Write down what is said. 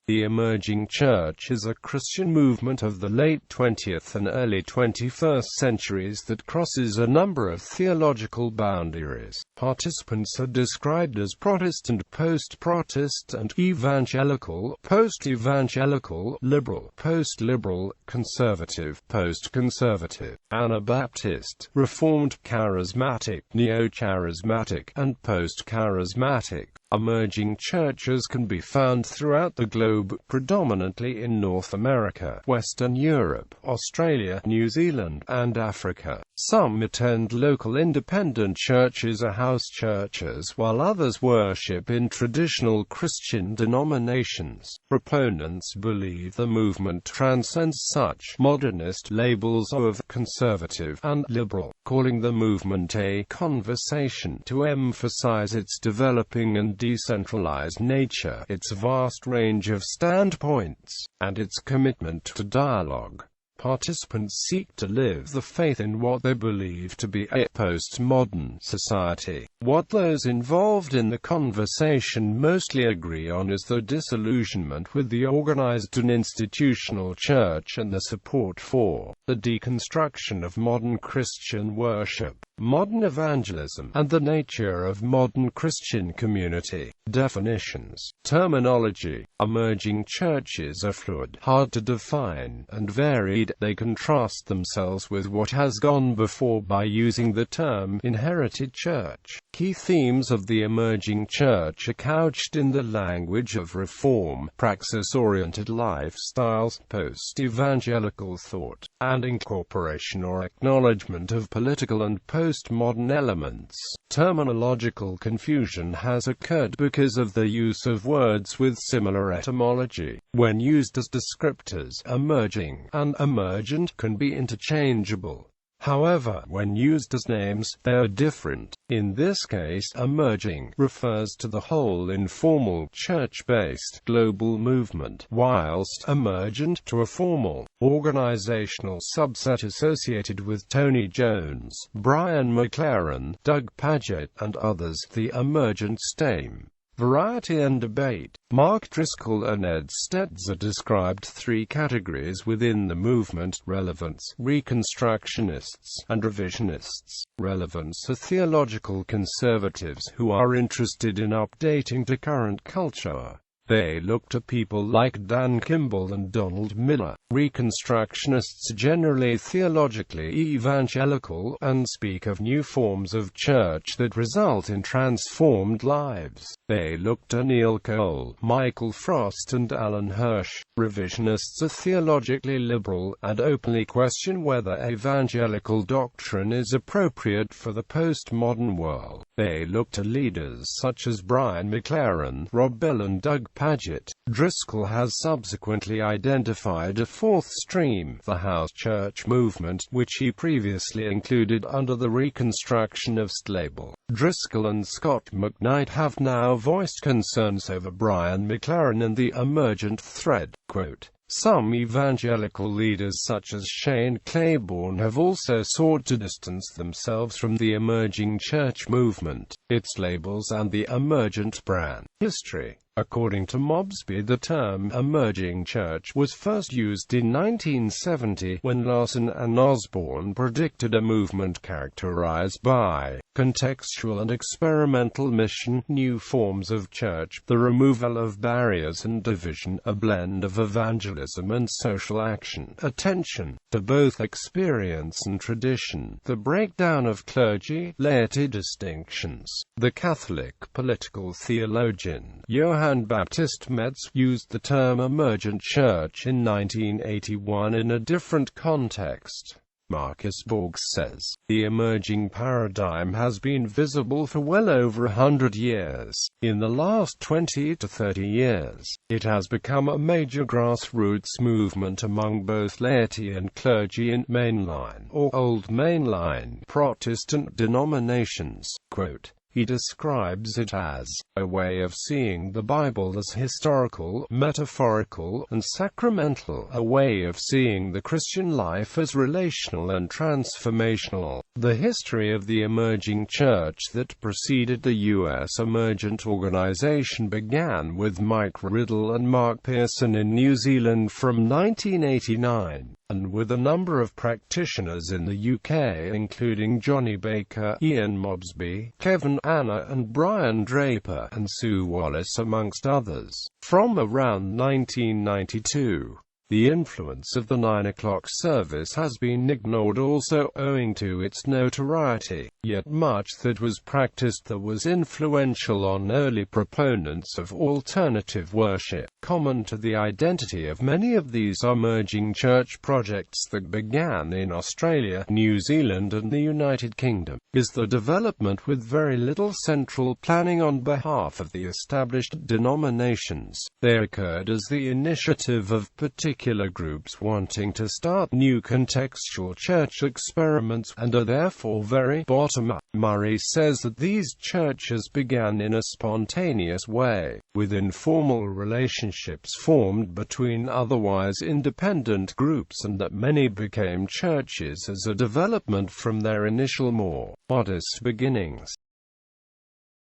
The emerging church is a Christian movement of the late 20th and early 21st centuries that crosses a number of theological boundaries. Participants are described as Protestant, post-Protestant, evangelical, post-evangelical, liberal, post-liberal, conservative, post-conservative, anabaptist, reformed, charismatic, neocharismatic, and post-charismatic. Emerging churches can be found throughout the globe, predominantly in North America, Western Europe, Australia, New Zealand, and Africa. Some attend local independent churches or house churches, while others worship in traditional Christian denominations. Proponents believe the movement transcends such modernist labels of conservative and liberal, calling the movement a conversation to emphasize its developing and decentralized nature, its vast range of standpoints, and its commitment to dialogue. Participants seek to live the faith in what they believe to be a postmodern society. What those involved in the conversation mostly agree on is the disillusionment with the organized and institutional church and the support for the deconstruction of modern Christian worship, modern evangelism, and the nature of modern Christian community. Definitions. Terminology. Emerging churches are fluid, hard to define, and varied. They contrast themselves with what has gone before by using the term inherited church. Key themes of the emerging church are couched in the language of reform, praxis-oriented lifestyles, post-evangelical thought, and incorporation or acknowledgement of political and postmodern elements. Terminological confusion has occurred because of the use of words with similar etymology. When used as descriptors, emerging and emergent can be interchangeable. However, when used as names, they are different. In this case, emerging refers to the whole informal, church-based, global movement, whilst emergent to a formal, organizational subset associated with Tony Jones, Brian McLaren, Doug Pagitt, and others. The emergent stem. Variety and debate. Mark Driscoll and Ed Stetzer described three categories within the movement: relevance, reconstructionists, and revisionists. Relevance are theological conservatives who are interested in updating to current culture. They look to people like Dan Kimball and Donald Miller. Reconstructionists generally theologically evangelical, and speak of new forms of church that result in transformed lives. They look to Neil Cole, Michael Frost, and Alan Hirsch. Revisionists are theologically liberal, and openly question whether evangelical doctrine is appropriate for the postmodern world. They look to leaders such as Brian McLaren, Rob Bell, and Doug Pagitt. Driscoll has subsequently identified a fourth stream, the house church movement, which he previously included under the Reconstructionist label. Driscoll and Scott McKnight have now voiced concerns over Brian McLaren and the emergent thread. Quote, "Some evangelical leaders such as Shane Claiborne have also sought to distance themselves from the emerging church movement, its labels, and the emergent brand." History. According to Mobsby, the term emerging church was first used in 1970, when Larson and Osborne predicted a movement characterized by contextual and experimental mission, new forms of church, the removal of barriers and division, a blend of evangelism and social action, attention to both experience and tradition, the breakdown of clergy-laity distinctions. The Catholic political theologian Johann Baptist Metz used the term emergent church in 1981 in a different context. Marcus Borg says, "The emerging paradigm has been visible for well over 100 years. In the last 20 to 30 years, it has become a major grassroots movement among both laity and clergy in mainline, or old mainline, Protestant denominations." Quote, He describes it as a way of seeing the Bible as historical, metaphorical, and sacramental, a way of seeing the Christian life as relational and transformational. The history of the emerging church that preceded the U.S. emergent organization began with Mike Riddle and Mark Pearson in New Zealand from 1989, and with a number of practitioners in the UK including Johnny Baker, Ian Mobsby, Kevin Anna and Brian Draper, and Sue Wallace amongst others. From around 1992, the influence of the 9 o'clock service has been ignored, also owing to its notoriety, yet much that was practiced there was influential on early proponents of alternative worship. Common to the identity of many of these emerging church projects that began in Australia, New Zealand and the United Kingdom, is the development with very little central planning on behalf of the established denominations. They occurred as the initiative of particular groups wanting to start new contextual church experiments, and are therefore very bottom-up. Murray says that these churches began in a spontaneous way, with informal relationships formed between otherwise independent groups, and that many became churches as a development from their initial more modest beginnings.